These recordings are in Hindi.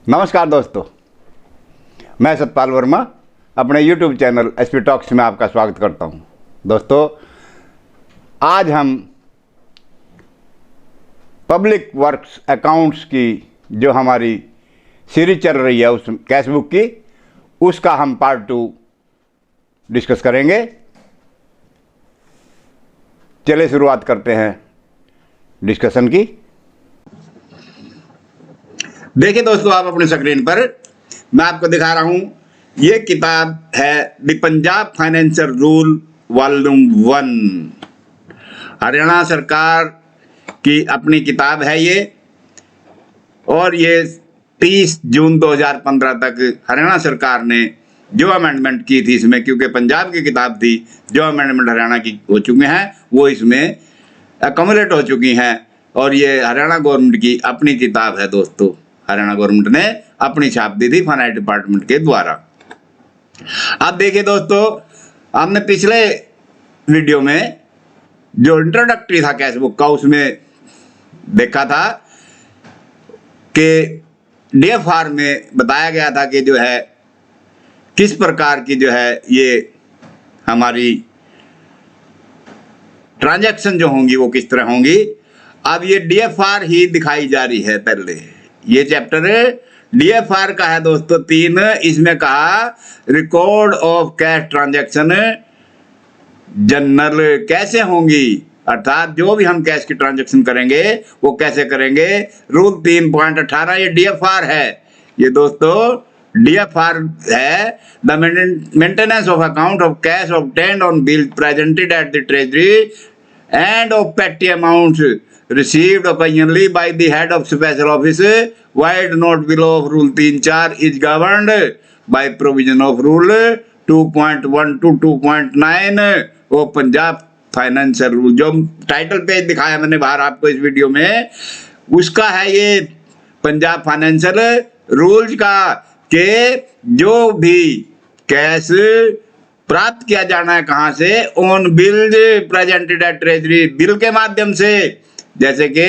नमस्कार दोस्तों, मैं सतपाल वर्मा अपने YouTube चैनल एसपी टॉक्स में आपका स्वागत करता हूं। दोस्तों, आज हम पब्लिक वर्क्स अकाउंट्स की जो हमारी सीरीज चल रही है उस कैशबुक की, उसका हम पार्ट 2 डिस्कस करेंगे। चलिए शुरुआत करते हैं डिस्कशन की। देखिए दोस्तों, आप अपने स्क्रीन पर मैं आपको दिखा रहा हूं, ये किताब है the Punjab financial rule volume 1। Haryana सरकार की अपनी किताब है ये, और ये 30 जून 2015 तक हरियाणा सरकार ने जो अमेंडमेंट की थी इसमें, क्योंकि पंजाब की किताब थी, जो अमेंडमेंट हरियाणा की हो चुके हैं वो इसमें अकोमोडेट हो चुकी हैं। और ये हरियाणा गवर्नमेंट की अपनी किताब है दोस्तों, हरियाणा गवर्नमेंट ने अपनी छाप दी थी फाइनेंस डिपार्टमेंट के द्वारा। अब देखिए दोस्तों, हमने पिछले वीडियो में जो इंट्रोडक्टरी था कैशबुक का, उसमें देखा था कि डीएफआर में बताया गया था कि जो है किस प्रकार की जो है ये हमारी ट्रांजैक्शन जो होंगी वो किस तरह होंगी। अब ये डीएफआर ही दिखाई जा रही है। पहले ये चैप्टर डीएफआर का है दोस्तों 3। इसमें कहा record of cash transaction general कैसे होंगी, अर्थात जो भी हम कैश की ट्रांजैक्शन करेंगे वो कैसे करेंगे। रूल 3.18 ये डीएफआर है। ये दोस्तों डीएफआर है, the maintenance of account of cash obtained on bill presented at the treasury end of पेटी amounts received occasionally by the head of special office while not below of rule 3.4 is governed by provision of rule 2.1 to 2.9 वो पंजाब फाइनेंशियल रूल। जो टाइटल पेज दिखाया मैंने बाहर आपको इस वीडियो में, उसका है ये पंजाब फाइनेंशियल रूल्स का, के जो भी कैश प्राप्त किया जाना है कहां से, on bill presented at treasury, bill के माध्यम से, जैसे कि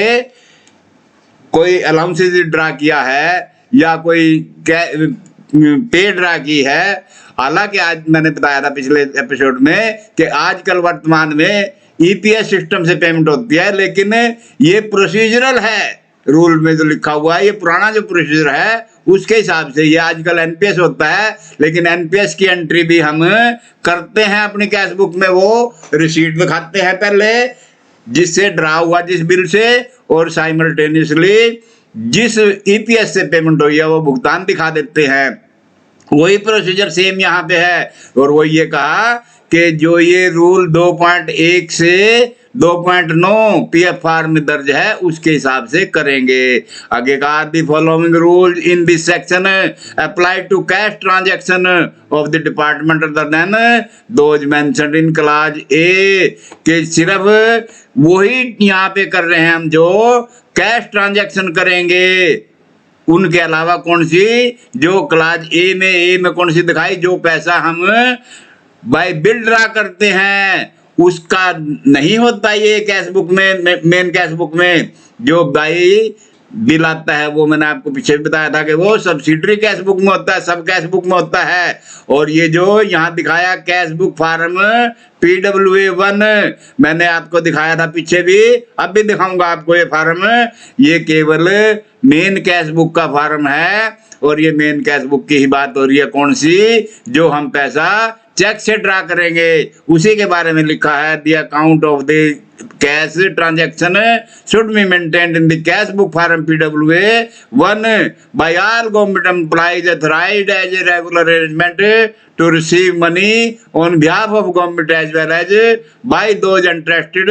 कोई अलाउंसेस ड्रा किया है या कोई पे ड्रा की है। हालांकि आज मैंने बताया था पिछले एपिसोड में कि आजकल वर्तमान में ईपीएस सिस्टम से पेमेंट होती है, लेकिन ये प्रोसीजरल है। रूल में जो लिखा हुआ है, ये पुराना जो प्रोसीजर है उसके हिसाब से, ये आजकल एनपीएस होता है, लेकिन एनपीएस की एंट्री भी हम करते हैं अपनी कैश बुक में। वो रिसीट दिखाते हैं पहले जिससे ड्रा हुआ जिस बिल से, और साइमल्टेनियसली जिस ईपीएस से पेमेंट हुई है वो भुगतान दिखा देते हैं। वही प्रोसीजर सेम यहाँ पे है। और वो ये कहा कि जो ये रूल 2.1 से 2.9 पीएफआर में दर्ज है उसके हिसाब से करेंगे। आगे कहा the following rule in this section apply to cash transaction of the department other than those mentioned in clause A, के सिर्फ वही यहाँ पे कर रहे हैं हम जो कैश ट्रांजैक्शन करेंगे, उनके अलावा कौन सी, जो क्लाज ए में कौन सी दिखाई, जो पैसा हम बाय बिल ड्रा करते हैं उसका नहीं होता ये कैश बुक में, मेन कैश बुक में। जो बाई बिल आता है वो मैंने आपको पीछे बताया था कि वो सब्सिडरी कैश बुक में होता है, सब कैश बुक में होता है। और ये जो यहाँ दिखाया कैश बुक फार्म PWA1 मैंने आपको दिखाया था पीछे भी, अब भी दिखाऊंगा आपको ये फार्म। ये केवल मेन कैश बुक का फार्म है, और ये मेन कैश बुक की ही बात हो रही है। कौन सी, जो हम पैसा चेक से ड्रा करेंगे उसी के बारे में लिखा है। The account of the cash transaction should be maintained in the cash book form PWA1 by all government employees authorised as a regular arrangement to receive money on behalf of government as well as by those interested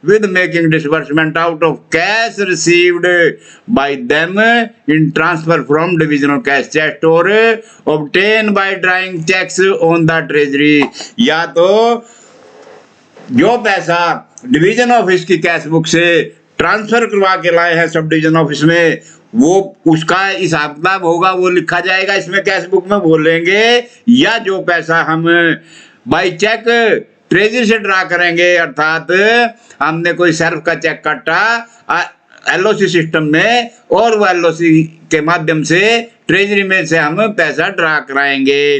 with making disbursement out of cash received by them in transfer from divisional cash chest or obtain by drawing cheques on the treasury. या तो जो पैसा डिवीजन ऑफिस की कैश बुक से ट्रांसफर करवा के लाए हैं सब डिवीजन ऑफिस में, वो उसका हिसाब किताब होगा, वो लिखा जाएगा इसमें कैश बुक में बोलेंगे। या जो पैसा हम बाई चेक ट्रेजरी से ड्रा करेंगे, अर्थात हमने कोई सर्फ का चेक काटा एलओसी सिस्टम में, और वो एलओसी के माध्यम से ट्रेजरी में से हम पैसा ड्रा कराएंगे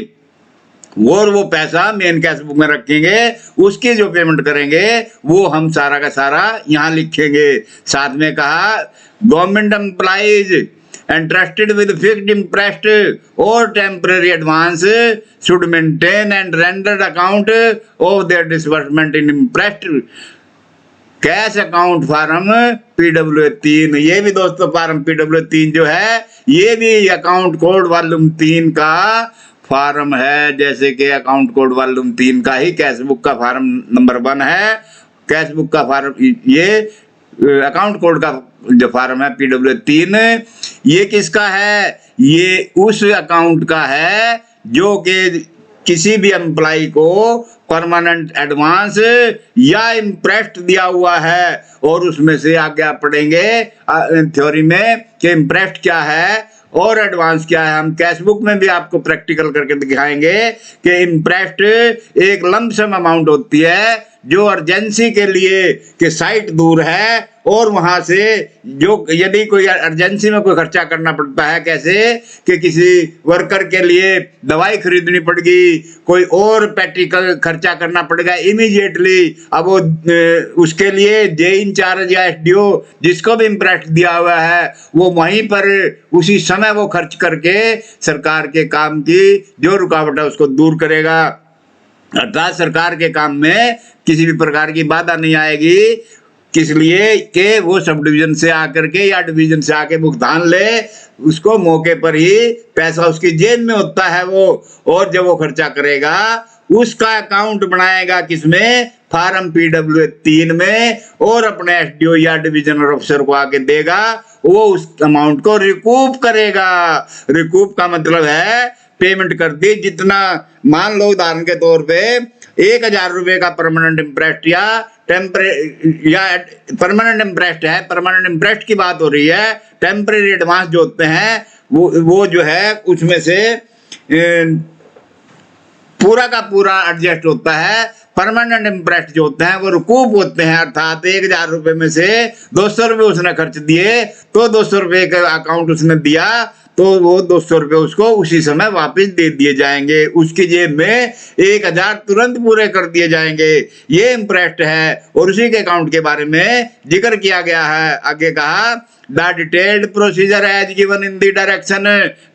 और वो पैसा मेन कैश बुक में रखेंगे। उसकी जो पेमेंट करेंगे वो हम सारा का सारा यहाँ लिखेंगे। साथ में कहा government employees entrusted with fixed interest or temporary advance should maintain and render account of their disbursement in impressed cash account form PW3। ये भी दोस्तों फार्म PW3 जो है ये भी अकाउंट कोड वॉल्यूम 3 का फार्म है, जैसे कि अकाउंट कोड वॉल्यूम 3 का ही कैश बुक का फार्म नंबर 1 है। कैश बुक का फार्म ये अकाउंट कोड का जो फार्म है PW3, ये किसका है? ये उस अकाउंट का है जो कि किसी भी एम्प्लॉय को परमानेंट एडवांस या इम्प्रेस्ट दिया हुआ है। और उसमें से आगे आप पढ़ेंगे थ्योरी में कि इम्प्रेस्ट क्या है और एडवांस क्या है। हम कैश बुक में भी आपको प्रैक्टिकल करके दिखाएंगे कि इम्प्रेस्ट एक लमसम अमाउंट होती है जो अर्जेंसी के लिए कि साइट दूर है और वहां से जो यदि कोई अर्जेंसी में कोई खर्चा करना पड़ता है, कैसे कि किसी वर्कर के लिए दवाई खरीदनी पड़ेगी, कोई और प्रैक्टिकल खर्चा करना पड़ेगा इमीडिएटली, अब वो उसके लिए जे इंचार्ज या एसडीओ जिसको भी इम्प्रेस्ट दिया हुआ है वो वहीं पर उसी समय वो खर्च करके सरकार के काम की जो रुकावट है उसको दूर करेगा। अर्थात सरकार के काम में किसी भी प्रकार की बाधा नहीं आएगी, किस लिए कि वो सब डिवीजन से आकर के या डिवीजन से आके भुगतान ले, उसको मौके पर ही पैसा उसकी जेब में होता है वो, और जब वो खर्चा करेगा उसका अकाउंट बनाएगा किसमें? फार्म PW3 में, और अपने एसडीओ या डिविजनल ऑफिसर को आके देगा, वो उस अमाउंट को रिकूप करेगा। रिकूप का मतलब है पेमेंट कर दी जितना, मान लो उदाहरण के तौर पे 1000 रुपए का परमानेंट इम्प्रेस्ट या परमानेंट इम्प्रेस्ट है, परमानेंट इम्प्रेस्ट की बात हो रही है। टेम्परेरी एडवांस जो होते हैं वो जो है उसमें से पूरा का पूरा एडजस्ट होता है। परमानेंट इम्प्रेस्ट जो होते हैं वो रिकूप होते हैं, अर्थात 1000 रुपए में से 200 रुपए उसने खर्च दिए तो 200 रुपए का अकाउंट उसने दिया तो वो 200 रुपए उसको उसी समय वापस दे दिए जाएंगे, उसकी जेब में 1000 तुरंत पूरे कर दिए जाएंगे। ये इम्प्रेस्ट है और उसी के अकाउंट के बारे में जिक्र किया गया है। आगे कहा the detailed procedure as given in the direction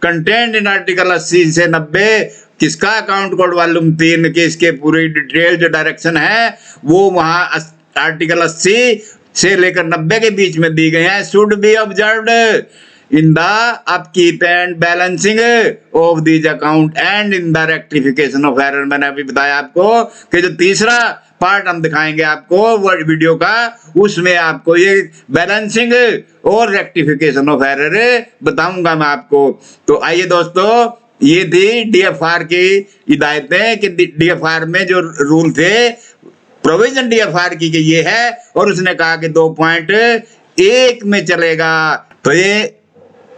content in article 80 से 90। किसका? अकाउंट कोड वॉल्यूम 3 के इसके पूरी डिटेल जो डायरेक्शन है वो वहां आर्टिकल 80 से लेकर 90 के बीच में दी गई है। Should be observed in the upkeep and balancing of these account and in the rectification of error। मैंने अभी बताया आपको कि जो तीसरा पार्ट हम दिखाएंगे आपको वर्ड वीडियो का, उसमें आपको ये बैलेंसिंग और रेक्टिफिकेशन ऑफ एरर बताऊंगा मैं आपको। तो आइए दोस्तों, ये थी DFR की हिदायतें कि DFR में जो रूल थे, प्रोविजन DFR की कि ये है, और उसने कहा कि 2.1 में चलेगा। तो ये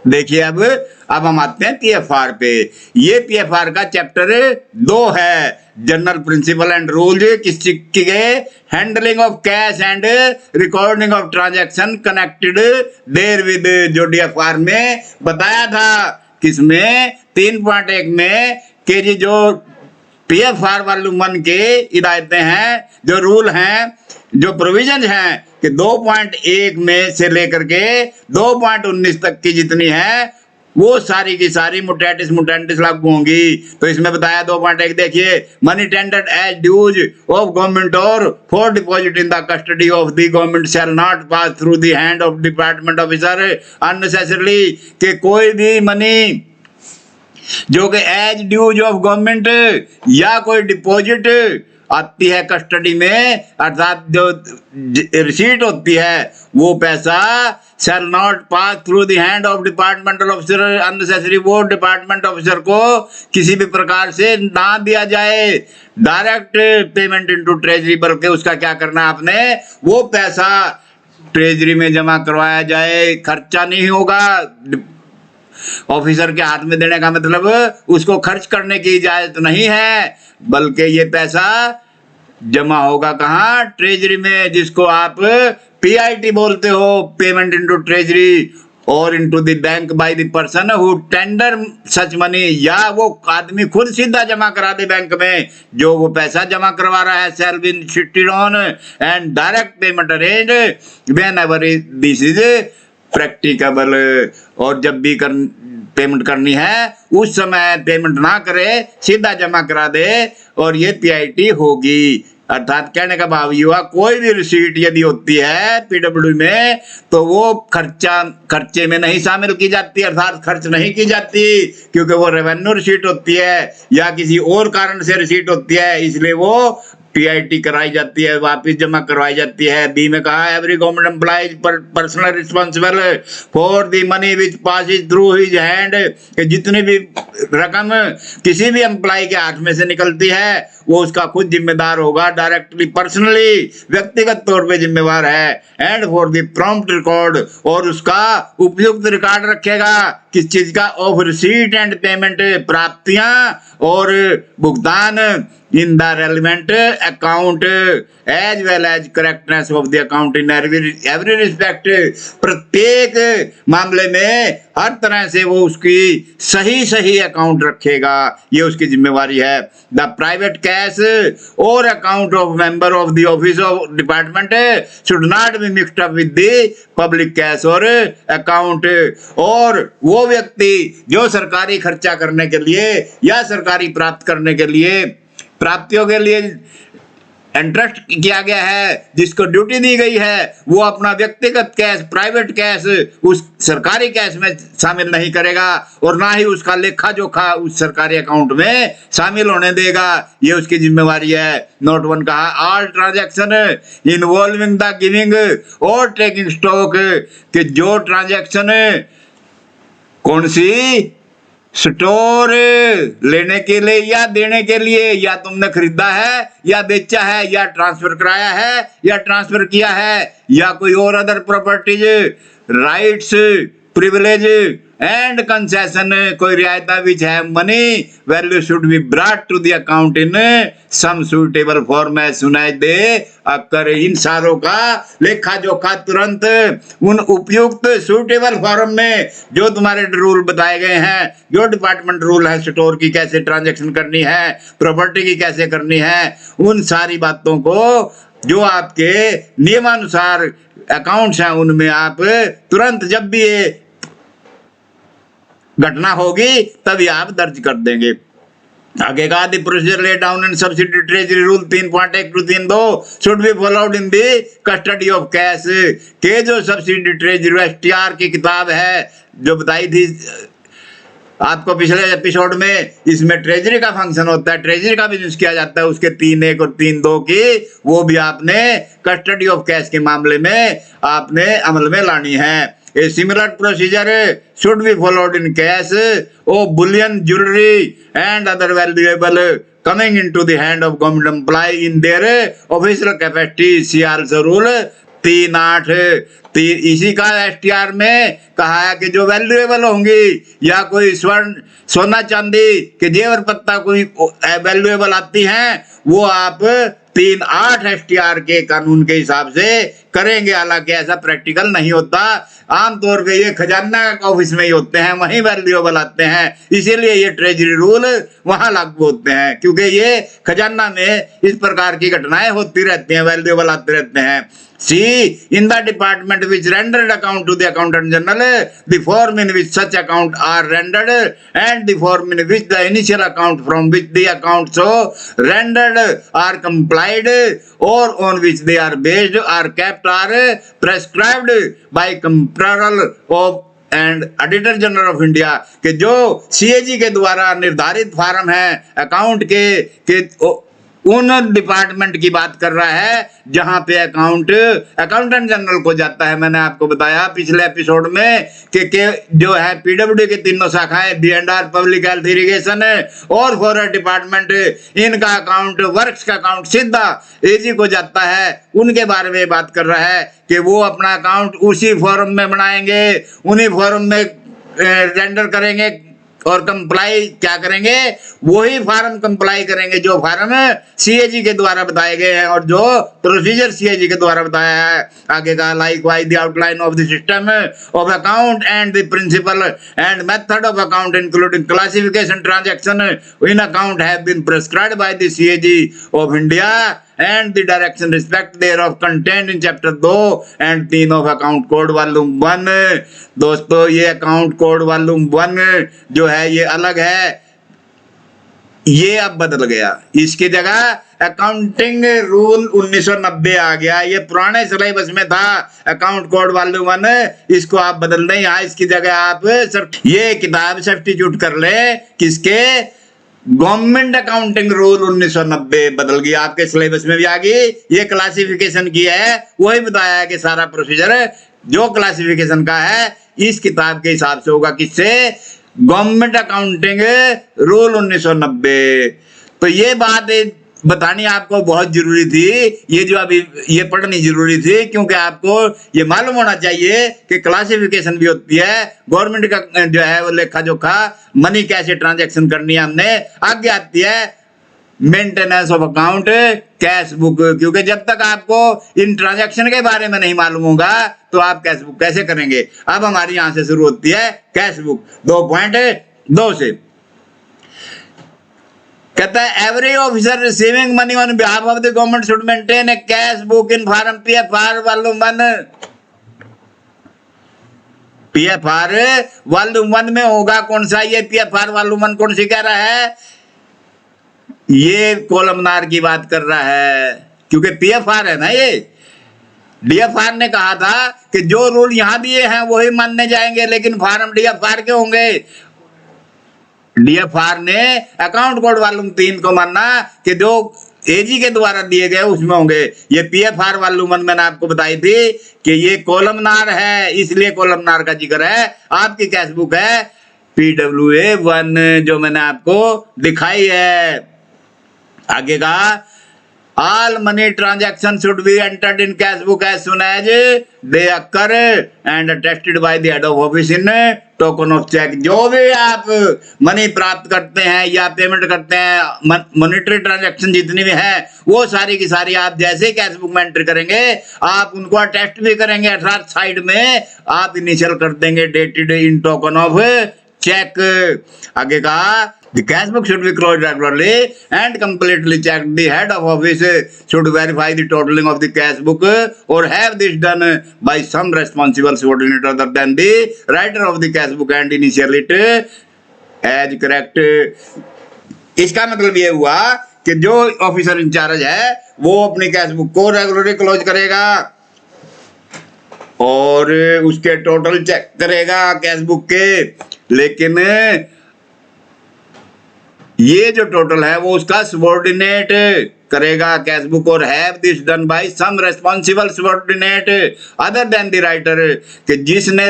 देखिए अब हम आते हैं PFR पे। ये PFR का चैप्टर 2 है, जनरल प्रिंसिपल एंड रूल। किस चीज के? Handling of cash and recording of transaction connected there with, जो DFR में बताया था। किसमें? 3.1 में कि जी जो PFR वॉल्यूम 1 के हिदायतें हैं, जो रूल हैं, जो प्रोविजन हैं कि 2.1 में से लेकर के 2.19 तक की जितनी है वो सारी की सारी मुटेटिस मुटेंटिस लागू होंगी। तो इसमें बताया 2.1 देखिए, money tendered as dues of government or for deposit in the custody of the government shall not pass through the hand of department officer unnecessarily. कि कोई भी मनी जो कि एज ड्यूज ऑफ गवर्नमेंट या कोई डिपॉजिट आती है कस्टडी में, अर्थात जो रिसीट होती है, वो पैसा शैल not pass through the hand of departmental officer unnecessary. वो डिपार्टमेंट ऑफिसर को किसी भी प्रकार से ना दिया जाए डायरेक्ट पेमेंट इनटू ट्रेजरी, बल्कि उसका क्या करना है आपने, वो पैसा ट्रेजरी में जमा करवाया जाए। खर्चा नहीं होगा, ऑफिसर के हाथ में देने का मतलब उसको खर्च करने की इजाजत नहीं है, बल्कि ये पैसा जमा होगा कहाँ? ट्रेजरी में, जिसको आप पीआईटी बोलते हो, पेमेंट इनटू ट्रेजरी और into the bank by the person who tender such money, या वो आदमी खुद सीधा जमा करा दे बैंक में जो वो पैसा जमा करवा रहा है। Sell be sited on and direct payment arrange whenever this is practicable, और जब भी पेमेंट करनी है उस समय पेमेंट ना करे, सीधा जमा करा दे, और ये पीआईटी होगी। अर्थात कहने का भाव ये हुआ, कोई भी रिसीट यदि होती है पीडब्ल्यू में तो वो खर्चे में नहीं शामिल की जाती, अर्थात खर्च नहीं की जाती, क्योंकि वो रेवेन्यू रिसीट होती है या किसी और कारण से रिसीट होती है, इसलिए वो पीआईटी कराई जाती है, वापस जमा करवाई जाती है। बी में कहा every government employ personal responsible for the money which passes through his hand, जितनी भी रकम किसी भी एम्प्लॉय के हाथ में से निकलती है वो उसका खुद जिम्मेदार होगा, डायरेक्टली पर्सनली व्यक्तिगत तौर पे जिम्मेवार है। And for the prompt record, और उसका उपयुक्त रिकॉर्ड रखेगा किस चीज का? ऑफ रिसीट एंड पेमेंट, प्राप्तियां और भुगतान in the relevant account as well as correctness of the account in every respect, प्रत्येक मामले में हर तरह से वो उसकी सही अकाउंट रखेगा, ये उसकी जिम्मेवारी है। द प्राइवेट कैश और account of member of the office of department should not be mixed up with the public cash और अकाउंट, और वो व्यक्ति जो सरकारी खर्चा करने के लिए या सरकारी प्राप्त करने के लिए, प्राप्तियों के लिए इंटरेस्ट किया गया है, जिसको ड्यूटी दी गई है, वो अपना व्यक्तिगत कैश, प्राइवेट कैश उस सरकारी कैश में शामिल नहीं करेगा, और ना ही उसका लेखा जोखा उस सरकारी अकाउंट में शामिल होने देगा, ये उसकी जिम्मेवारी है। नोट 1 कहा all transaction involving the giving और टेकिंग स्टॉक, कि जो ट्रांजैक्शन कौन सी? स्टोर लेने के लिए या देने के लिए, या तुमने खरीदा है या बेचा है या ट्रांसफर कराया है या ट्रांसफर किया है, या कोई और other properties, rights, privilege and concession, कोई रियायत विच है money value should be brought to the account in some suitable form as soon as they occur. इन सारों का लेखा जोखा तुरंत उन उपयुक्त सुटेबल फॉर्म में, जो तुम्हारे रूल बताए गए हैं, जो डिपार्टमेंट रूल है स्टोर की कैसे ट्रांजैक्शन करनी है, प्रॉपर्टी की कैसे करनी है, उन सारी बातों को जो आपके नियमानुसार अकाउंट्स हैं उनमें आप तुरंत जब भी ये घटना होगी तभी आप दर्ज कर देंगे। आगे का the procedure laid down in subsidy treasury rule 3.1 to 3.2 should be followed in the custody of cash, के जो सब्सिडी ट्रेजरी एसटीआर की किताब है जो बताई थी आपको पिछले एपिसोड में, इसमें ट्रेजरी का फंक्शन होता है, ट्रेजरी का बिजनेस किया जाता है, उसके 3.1 और 3.2 की वो भी आपने कस्टडी ऑफ कैश के मामले में आपने अमल में लानी है। A similar procedure should be followed in case of bullion, jewelry and other valuable coming into the hand of government employee in their official capacity। See also rule 3.8 इसी का एसटीआर में कहा है कि जो वैल्यूएबल होंगी या कोई स्वर्ण, सोना चांदी के जेवर पत्ता कोई वैल्यूएबल आती हैं वो आप 3.8 एसटीआर के कानून के हिसाब से करेंगे। हालांकि ऐसा प्रैक्टिकल नहीं होता, आमतौर पे ये खजाना ऑफिस में ही होते हैं, वहीं वैल्यूएबल आते हैं, इसीलिए ये ट्रेजरी रूल वहां लागू होते हैं, क्योंकि ये खजाना में इस प्रकार की घटनाएं होती रहती हैं, वैल्यूएबल आते रहते हैं। See, in the department which rendered account to the accountant general, the form in which such account are rendered and the form in which the initial account from which the accounts so rendered are complied or on which they are based are kept are prescribed by Comptroller of and auditor general of India के जो सीएजी के द्वारा निर्धारित फॉर्म है अकाउंट के उन डिपार्टमेंट की बात कर रहा है जहां पे अकाउंटेंट जनरल को जाता है। मैंने आपको बताया पिछले एपिसोड में कि जो है पीडब्ल्यूडी के तीनों शाखाएं B&R, पब्लिक हेल्थ, इरिगेशन और फॉरेस्ट डिपार्टमेंट, इनका अकाउंट, वर्क्स का अकाउंट सीधा एजी को जाता है। उनके बारे में बात कर रहा है कि वो अपना अकाउंट उसी फॉर्म में बनाएंगे, उन्हीं फॉर्म में रेंडर करेंगे और कंप्लाई क्या करेंगे, वही फार्म कंप्लाई करेंगे जो फार्म सीएजी के द्वारा बताए गए हैं और जो प्रोसीजर सीएजी के द्वारा बताया है। आगे का likewise the outline of the system of account and the principle and method of account including classification transaction in account have been prescribed by the CAG of India and the direction respect thereof contained in chapter 2 and 3 of account code volume 1। दोस्तों ये अकाउंट कोड वॉल्यूम 1 जो है ये अलग है, ये अब बदल गया। इसकी जगह अकाउंटिंग रूल 1990 आ गया। ये पुराने सिलेबस में था अकाउंट कोड वॉल्यूम 1, इसको आप बदल दें। यहाँ इसकी जगह आप ये किताब सब्स्टिट्यूट कर ले किसके, गवर्नमेंट अकाउंटिंग रूल 1990 बदल गया, आपके सिलेबस में भी आ गई। ये क्लासिफिकेशन की है, वही बताया है कि सारा प्रोसीजर जो क्लासिफिकेशन का है इस किताब के हिसाब से होगा, किससे, गवर्नमेंट अकाउंटिंग रूल 1990। तो ये बात बतानी आपको बहुत जरूरी थी, ये जो अभी ये पढ़नी जरूरी थी, क्योंकि आपको ये मालूम होना चाहिए कि क्लासिफिकेशन भी होती है। गवर्नमेंट का जो है वो लेखा जोखा, मनी कैसे ट्रांजैक्शन करनी है हमने, आगे आती है maintenance of account, cash book. क्योंकि जब तक आपको इन ट्रांजैक्शन के बारे में नहीं मालूम होगा तो आप कैश बुक कैसे करेंगे। अब हमारी यहां से शुरू होती है कैश बुक 2.2 से। कहता है every officer receiving money on behalf of the government should maintain A cash book in form PFR volume 1। PFR volume 1 में होगा कौन सा, ये पीएफआर वॉल्यूम 1 कौन सी कह रहा है, ये कोलमनार की बात कर रहा है, क्योंकि पीएफआर है ना ये। डीएफआर ने कहा था कि जो रूल यहां दिए हैं वही मानने जाएंगे, लेकिन फॉर्म डीएफआर के होंगे। डीएफआर ने अकाउंट कोड वॉल्यूम 3 को मानना कि जो एजी के द्वारा दिए गए उसमें होंगे। ये पीएफआर वॉल्यूम 1 मैंने आपको बताई थी कि ये कोलमनार है, इसलिए कोलमनार का जिक्र है। आपकी कैश बुक है PWA 1 जो मैंने आपको दिखाई है। आगे का all money transactions should be entered in cash book as soon as they occur and attested by the head of office in token of check। जो भी आप मनी प्राप्त करते हैं या पेमेंट करते हैं, मॉनेटरी ट्रांजैक्शन जितनी भी है वो सारी की सारी आप जैसे कैश बुक में एंट्री करेंगे आप उनको अटेस्ट भी करेंगे, अर्थात साइड में आप इनिशियल कर देंगे dated in token of cheque. आगे कहा the cash book should be closed regularly and completely checked। The head of office should verify the totaling of the cash book or have this done by some responsible subordinate other than the writer of the cash book and initial it as correct। इसका मतलब ये हुआ कि जो ऑफिसर इंचार्ज है वो अपनी कैश बुक को रेगुलरली क्लोज करेगा और उसके टोटल चेक करेगा कैश बुक के, लेकिन ये जो टोटल है वो उसका सबॉर्डिनेट करेगा कैश बुक और have this done by some responsible subordinate other than the writer, कि जिसने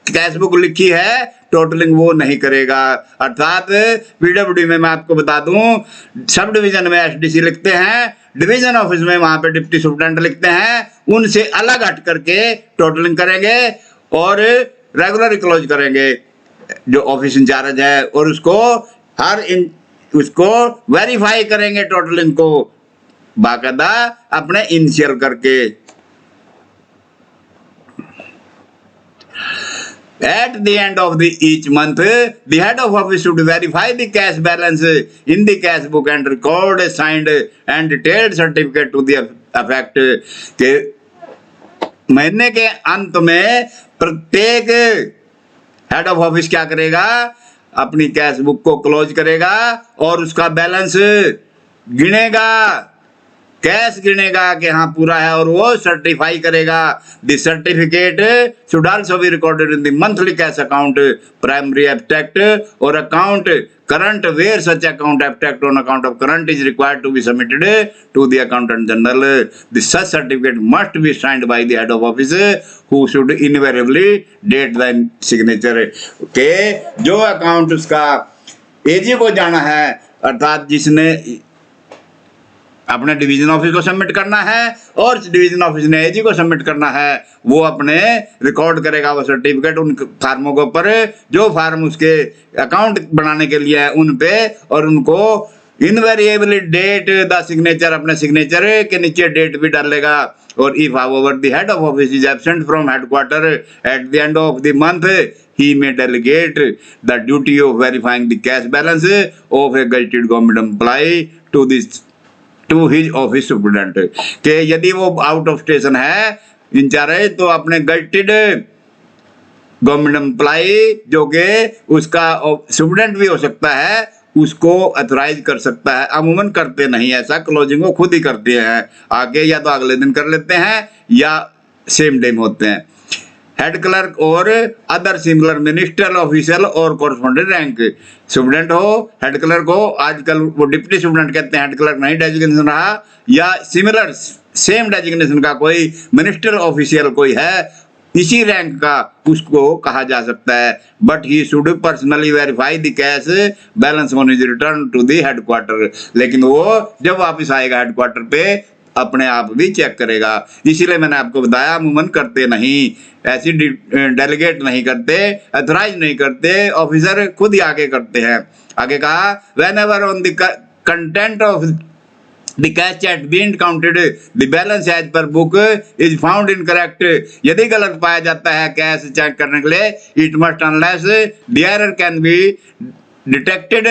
कैश बुक लिखी है टोटलिंग वो नहीं करेगा। अर्थात पीडब्ल्यूडी में मैं आपको बता दूं सब डिवीजन में एसडीसी लिखते हैं, डिवीजन ऑफिस में वहां पे डिप्टी सुपरिटेंडेंट लिखते हैं, उनसे अलग हट करके टोटलिंग करेंगे और रेगुलर क्लोज करेंगे जो ऑफिस इंचार्ज है, और उसको वेरीफाई करेंगे टोटलिंग को बाकायदा अपने इनिशियल करके। At the end of each month, the head of office should verify the cash balance in the cash book and record a signed and detailed certificate to the effect के महीने के अंत में प्रत्येक हेड ऑफ ऑफिस क्या करेगा, अपनी कैश बुक को क्लोज करेगा और उसका बैलेंस गिनेगा, कैश गिनेगा कि हाँ पूरा है, और वो सर्टिफाई करेगा। The certificate should also be recorded in the monthly cash account primary abstract or account current where such account abstract on account of current is required to be submitted to the accountant general. The such certificate must be signed by the head of office who should invariably date the signature. के जो अकाउंट उसका एजी को जाना है, अर्थात जिसने अपने डिवीजन ऑफिस को सबमिट करना है और डिवीजन ऑफिस ने एजी को सबमिट करना है। वो अपने रिकॉर्ड करेगा वो सर्टिफिकेट उन फार्मों के ऊपर, जो फार्म उसके अकाउंट बनाने के लिए है उन पे, और उनको इनवेरिएबली डेट द सिग्नेचर, अपने सिग्नेचर के नीचे डेट भी डालेगा। और if however the head of office is absent from headquarter at the end of the month, he may delegate the duty of verifying the cash balance of a gazetted government employee to his office superintendent। कि यदि वो आउट ऑफ स्टेशन है इंचार्ज, तो अपने गजेटेड गवर्नमेंट एम्प्लॉई जो कि उसका सुपरिटेंडेंट भी हो सकता है, उसको अथोराइज कर सकता है। अमूमन करते नहीं ऐसा, क्लोजिंग वो खुद ही करते हैं, आगे या तो अगले दिन कर लेते हैं या सेम डे में होते हैं। हेड क्लर्क और अदर सिमिलर मिनिस्ट्रियल ऑफिशियल और कॉरेस्पॉन्डेंट रैंक, सुपरिटेंडेंट हो, हेड क्लर्क हो, आजकल वो डिप्टी सुपरिटेंडेंट कहते हैं, हेड क्लर्क नहीं डेजिग्नेशन रहा, या सिमिलर सेम डेजिग्नेशन का कोई मिनिस्ट्रियल ऑफिशियल कोई है इसी रैंक का, उसको कहा जा सकता है। But he should personally verify the cash balance on his return to the headquarter, लेकिन वो जब वापस आएगा हेडक्वार्टर पे अपने आप भी चेक करेगा। इसीलिए मैंने आपको बताया अमूमन करते नहीं, ऐसी डेलीगेट नहीं करते, अथोराइज नहीं करते, ऑफिसर खुद ही आगे करते हैं। आगे कहा whenever on the content of the cash check being counted the balance as per book is found incorrect, यदि गलत पाया जाता है कैश चेक करने के लिए, it must unless the error can be detected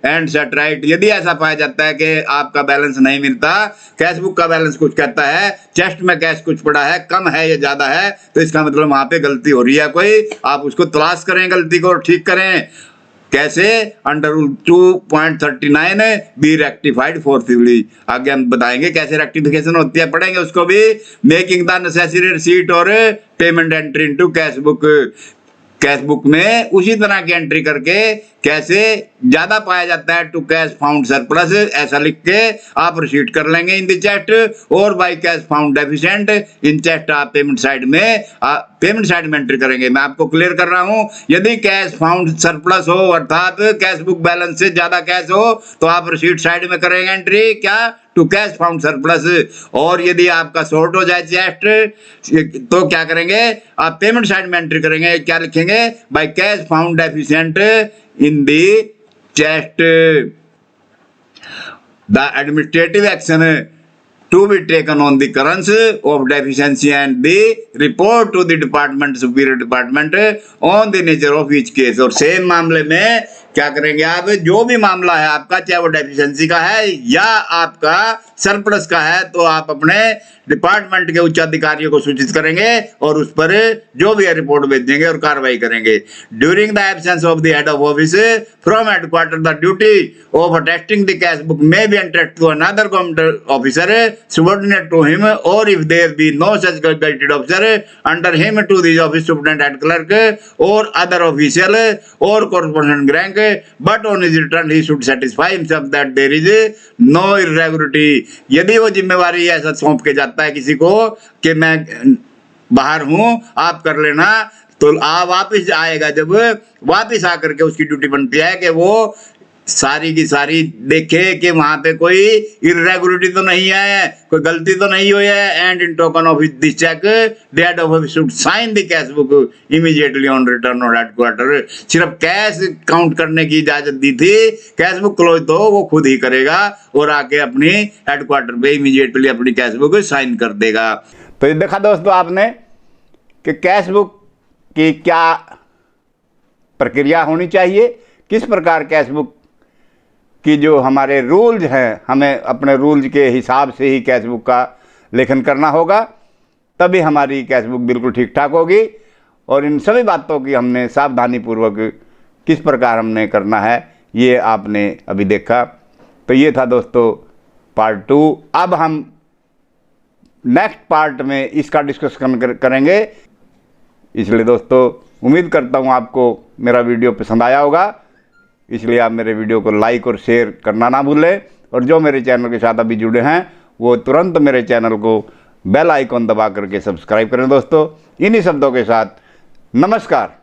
and set right, यदि ऐसा पाया जाता है कि आपका बैलेंस नहीं मिलता, कैश बुक का बैलेंस कुछ कहता है, चेस्ट में कैश कुछ पड़ा है, कम है या ज्यादा है, तो इसका मतलब वहां पे गलती हो रही है कोई, आप उसको तलाश करें, गलती को ठीक करें। कैसे? Under rule 2.39 be rectified forcefully. आगे हम बताएंगे कैसे रेक्टिफिकेशन होती है, पढ़ेंगे उसको भी। मेकिंग द नेसेसरी रिसीट और payment entry into cash book, cash book में उसी तरह की एंट्री करके कैसे ज्यादा पाया जाता है टू कैश फाउंड सरप्लस, ऐसा लिख के आप रिसीट कर लेंगे इन द चेस्ट, और by cash found deficient in chest आप पेमेंट साइड में एंट्री करेंगे। मैं आपको क्लियर कर रहा हूं, यदि कैश फाउंड सरप्लस हो अर्थात कैश बुक बैलेंस से ज्यादा कैश हो तो आप रिसीट साइड में करेंगे एंट्री, क्या? To cash found surplus. और यदि आपका शॉर्ट हो जाए चेस्ट तो क्या करेंगे? आप पेमेंट साइड में एंट्री करेंगे, क्या लिखेंगे? By cash found deficient in the chest, the administrative action to be taken on the occurrence of deficiency and the report to the department, superior department on the nature of each case। और सेम मामले में क्या करेंगे आप? जो भी मामला है आपका, चाहे वो डेफिशिएंसी का है या आपका सरप्लस का है, तो आप अपने डिपार्टमेंट के उच्च अधिकारियों को सूचित करेंगे और उस पर जो भी है रिपोर्ट भेजेंगे और कार्रवाई करेंगे। During the absence of the head of office from headquarter the duty of attesting the cash book may be entrusted to another government officer subordinate to him, or if there be no such gazetted officer under him to the office superintendent, head clerk or other official or correspondent rank, but on his return he should satisfy himself that there is no irregularity। यदि वो जिम्मेवारी ऐसा सौंप के जाता है किसी को कि मैं बाहर हूं आप कर लेना, तो वापिस आएगा, जब वापिस आकर के उसकी ड्यूटी बनती है कि वो सारी की सारी देखे कि वहां पे कोई इरेगुलरिटी तो नहीं है, कोई गलती तो नहीं हुई है। And in token of this cheque the head of office should sign the cash book immediately on return of headquarter. सिर्फ कैश काउंट करने की इजाजत दी थी, कैश बुक क्लोज तो वो खुद ही करेगा और आके अपनी हेडक्वार्टर पे इमीडिएटली अपनी कैश बुक साइन कर देगा। तो ये देखा दोस्तों आपने कि कैश बुक की क्या प्रक्रिया होनी चाहिए, किस प्रकार कैश बुक कि जो हमारे रूल्स हैं, हमें अपने रूल्स के हिसाब से ही कैश बुक का लेखन करना होगा, तभी हमारी कैश बुक बिल्कुल ठीक ठाक होगी। और इन सभी बातों की हमने सावधानीपूर्वक किस प्रकार हमने करना है ये आपने अभी देखा। तो ये था दोस्तों पार्ट 2। अब हम नेक्स्ट पार्ट में इसका डिस्कशन करेंगे। इसलिए दोस्तों उम्मीद करता हूँ आपको मेरा वीडियो पसंद आया होगा, इसलिए आप मेरे वीडियो को लाइक और शेयर करना ना भूलें। और जो मेरे चैनल के साथ अभी जुड़े हैं वो तुरंत मेरे चैनल को बेल आइकॉन दबा करके सब्सक्राइब करें। दोस्तों इन्हीं शब्दों के साथ नमस्कार।